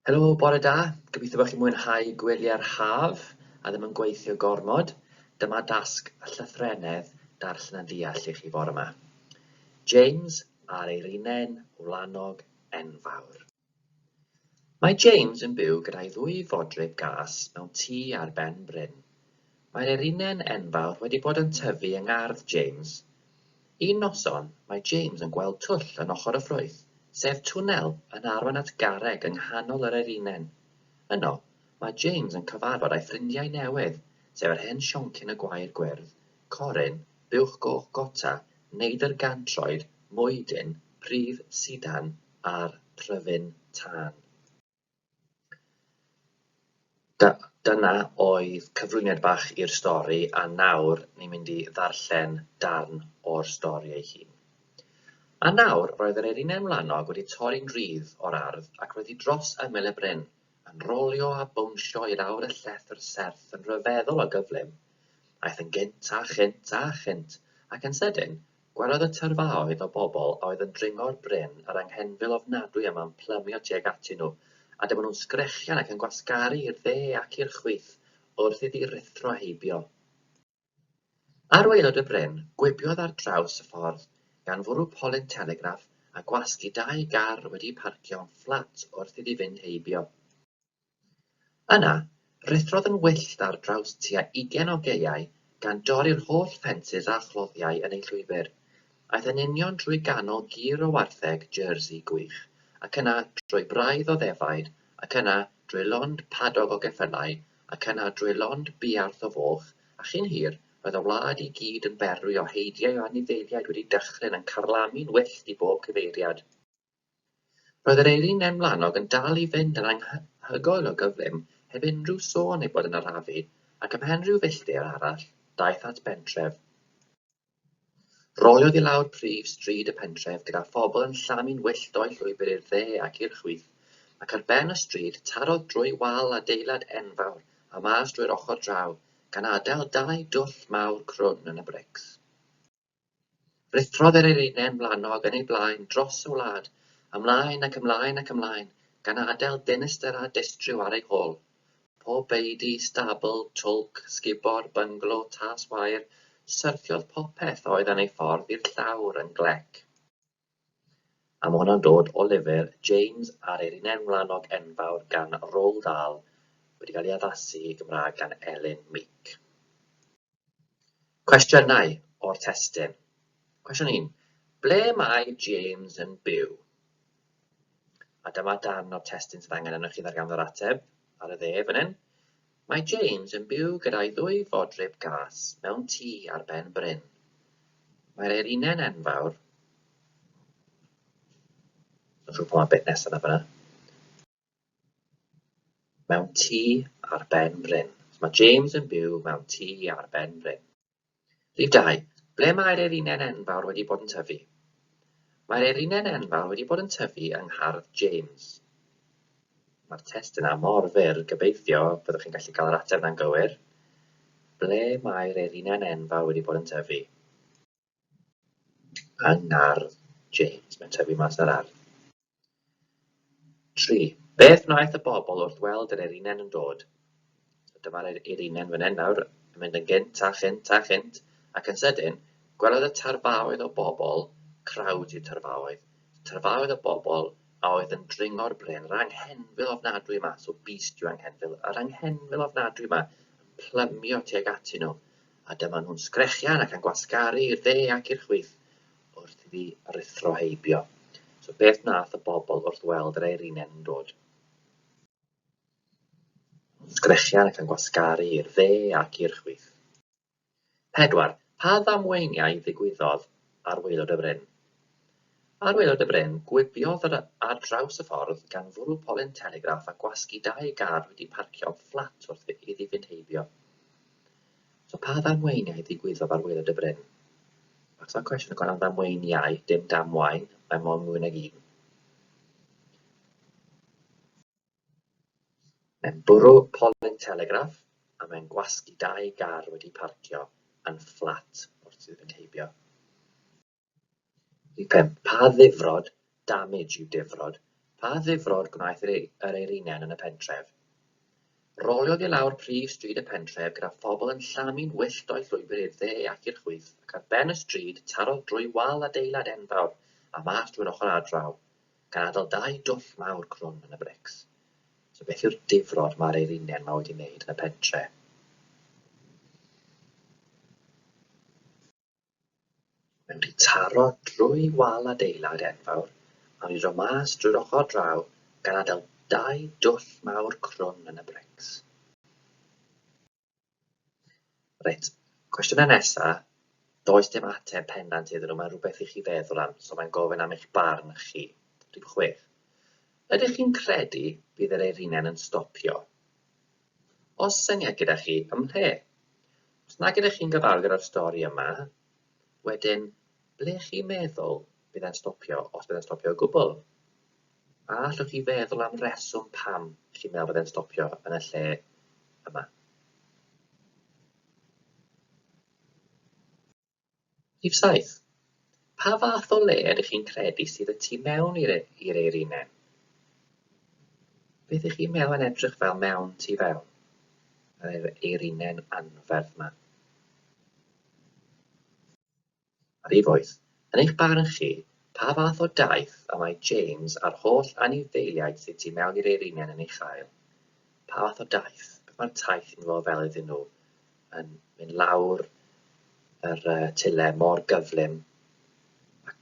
Helo, bore da. Gobeithio bod chi'n mwynhau gwyliau'r haf a ddim yn gweithio gormod. Dyma dasg y llythrennedd darllen yn deall i chi bore yma. James a'r Eirinen Wlanog Enfawr. Mae James yn byw gyda'i ddwy fodryb gas mewn tŷ ar ben bryn. Mae'r Eirinen Enfawr wedi bod yn tyfu yng ngardd James. Un noson, mae James yn gweld twll yn ochr y ffrwyth, sef twnnel yn arwain at garreg yng nghanol yr Eirinen. Yno, mae James yn cyfarfod â'i ffrindiau newydd, sef yr hen sioncyn y gwair gwyrdd, Corin, buwch goch gota, neidr gantroed, mwydyn, prif sidan a'r pryfyn tân. Dyna oedd cyflwyniad bach i'r stori, a nawr ni'n mynd i ddarllen darn o'r stori ei hun. A nawr roedd yr Eirinen Wlanog wedi torri'n rhydd o'r ardd ac roedd hi dros ymyl y bryn, yn rolio a bownsio i lawr y llethr serth yn rhyfeddol o gyflym. Aeth yn gynt a chynt a chynt, ac yn sydyn, gwelodd y tyrfaoedd o bobl a oedd yn dringo'r bryn yr anghenfil ofnadwy yma'n plymio tuag atyn nhw, a dyma nhw'n sgrechian ac yn gwasgaru i'r dde ac i'r chwith wrth iddi rithro heibio. Ar waelod y bryn, gwibiodd ar draws y ffordd, gan fwrw polyn telegraff a gwasgu dau gar wedi parcio yn fflat wrth iddi fynd heibio. Yna, rithrodd yn wyllt ar draws tua 20 o gaeau, gan dorri'r holl ffensys a chloddiau yn ei llwybr. Aeth yn union drwy ganol gur o wartheg Jersey gwych, ac yna drwy braidd o ddefaid, ac yna drwy lond padog o geffylau, ac yna drwy lond biarth o foch, a chyn hir, roedd y wlad i gyd yn berwi o heidiau o anifeiliaid wedi dychryn yn carlamu'n wyllt i bob cyfeiriad. Roedd yr Eirinen Wlanog yn dal i fynd yn anhygoel o gyflym, heb unrhyw sôn ei bod yn arafu, ac ymhen rhyw filltir arall, daeth at bentref. Roliodd i lawr prif stryd y pentref gyda phobl yn llamu'n wyllt o'i llwybr i'r dde ac i'r chwith, ac ar ben y stryd tarodd drwy wal adeilad enfawr a mas drwy'r ochr draw, gan adael dau dwll mawr crwn yn y brics. Rithrodd yr Eirinen Wlanog yn ei blaen dros y wlad, ymlaen ac ymlaen ac ymlaen, gan adael dinistyr a distriw ar ei hôl. Pob beidi, stabl, twlc, sgubor, bynglo, tas wair, syrthiodd popeth oedd yn ei ffordd i'r llawr yn glec. A mae hwnna'n dod o lyfr James a'r Eirinen Wlanog Enfawr gan Roald Dahl, wedi cael ei addasu i Gymraeg gan Elin Meek. Cwestiynau o'r testun. Cwestiwn 1. Ble mae James yn byw? A dyma darn o'r testun sydd angen arnoch chi ddarganfod ateb ar y dde fan hyn. Mae James yn byw gyda'i ddwy fodryb gas mewn tŷ ar ben bryn. Mae'r Eirinen Enfawr, yn siŵr pa mae'r bit nesaf yna fyna, mewn tŷ ar ben bryn. So mae James yn byw mewn tŷ ar ben bryn. Rhif 2. Ble mae'r Eirinen Enfawr wedi bod yn tyfu? Mae'r Eirinen Enfawr wedi bod yn tyfu yng nghardd James. Mae'r test yna mor fyr, gobeithio byddwch chi'n gallu cael yr ateb yna'n gywir. Ble mae'r Eirinen Enfawr wedi bod yn tyfu? Yng ngardd James, mae'n tyfu mas yr ardd. 3. Beth wnaeth y bobl wrth weld yr Eirinen yn dod? Dyma'r Eirinen fan hyn nawr, yn mynd yn gynt a chynt a chynt, ac yn sydyn, gwelodd y tarfaoedd o bobl, crawd yw tarfaoedd o bobl, a oedd yn dringo'r bryn, yr anghenfil ofnadwy yma, so beast yw anghenfil, yr anghenfil ofnadwy yma, yn plymio tuag atyn nhw, a dyma nhw'n sgrechian ac yn gwasgaru i'r dde ac i'r chwith, wrth iddi rithro heibio. So beth wnaeth y bobl wrth weld yr Eirinen yn dod? Sgrechian ac yn gwasgaru i'r dde ac i'r chwith. 4. Pa ddamweiniau ddigwyddodd ar waelod y bryn? Ar waelod y bryn, gwibiodd ar draws y ffordd gan fwrw polyn telegraff a gwasgu dau gar wedi parcio fflat wrth iddi fynd heibio. So pa ddamweiniau ddigwyddodd ar waelod y bryn? Os yna'n cwestiwn yn gwael am ddamweiniau, dim damwain, mae mond mwy nag un. Mae'n bwrw polyn telegraff a mae'n gwasgu dau gar wedi parcio yn fflat wrth iddi fynd heibio. Rhif 5. Pa ddifrod, damage yw difrod, Pa ddifrod gwnaeth yr Eirinen yn y pentref? Roliodd i lawr prif stryd y pentref gyda phobl yn llamu'n wyllt o'i llwybr i'r dde ac i'r chwith, ac ar ben y stryd tarodd drwy wal adeilad enfawr a mas drwy'r ochr ar draw, gan adael 2 dwll mawr crwn yn y brics. So beth yw'r difrod mae'r Eirinen ma wedi wneud yn y pentre? Mae wedi taro drwy wal adeilad enfawr a wedi dod mas drwy'r ochr draw gan adael 2 dwll mawr crwn yn y brics. Reit, cwestiynau nesaf, does dim ateb pendant iddyn nhw, mae'n rhywbeth i chi feddwl am, so mae'n gofyn am eich barn chi. Rhif 6. Ydych chi'n credu bydd yr Eirinen yn stopio? Os syniad gyda chi, ym mhle? Os nag ydych chi'n gyfarwydd â'r stori yma, wedyn, ble chi'n meddwl bydd e'n stopio os bydd e'n stopio o gwbl? A allwch chi feddwl am reswm pam chi'n meddwl bydd e'n stopio yn y lle yma? Rhif 7. Pa fath o le ydych chi'n credu sydd y tu mewn i'r Eirinen? Beth ydych chi'n meddwl yn edrych fel mewn tu fewn? Yr Eirinen anferth yma. Rhif 8. Yn eich barn chi, pa fath o daith y mae James a'r holl anifeiliaid sydd tu mewn i'r Eirinen yn ei chael? Pa fath o daith? Beth mae'r taith yn fod fel iddyn nhw yn mynd lawr yr tyle mor gyflym a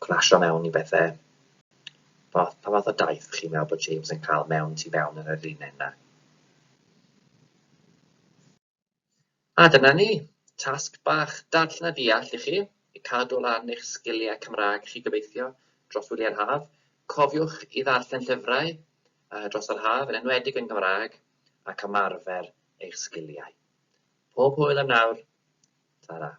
clasio mewn i bethau? Pa fath o daith chi'n meddwl bod James yn cael mewn tu fewn yr Eirinen yna? A dyna ni, tasg bach darllen a deall i chi, i cadw lan eich sgiliau Cymraeg chi gobeithio dros wyliau'r haf. Cofiwch i ddarllen llyfrau dros yr haf, yn enwedig yn Gymraeg, ac ymarfer eich sgiliau. Pob hwyl am nawr. Ta-ra.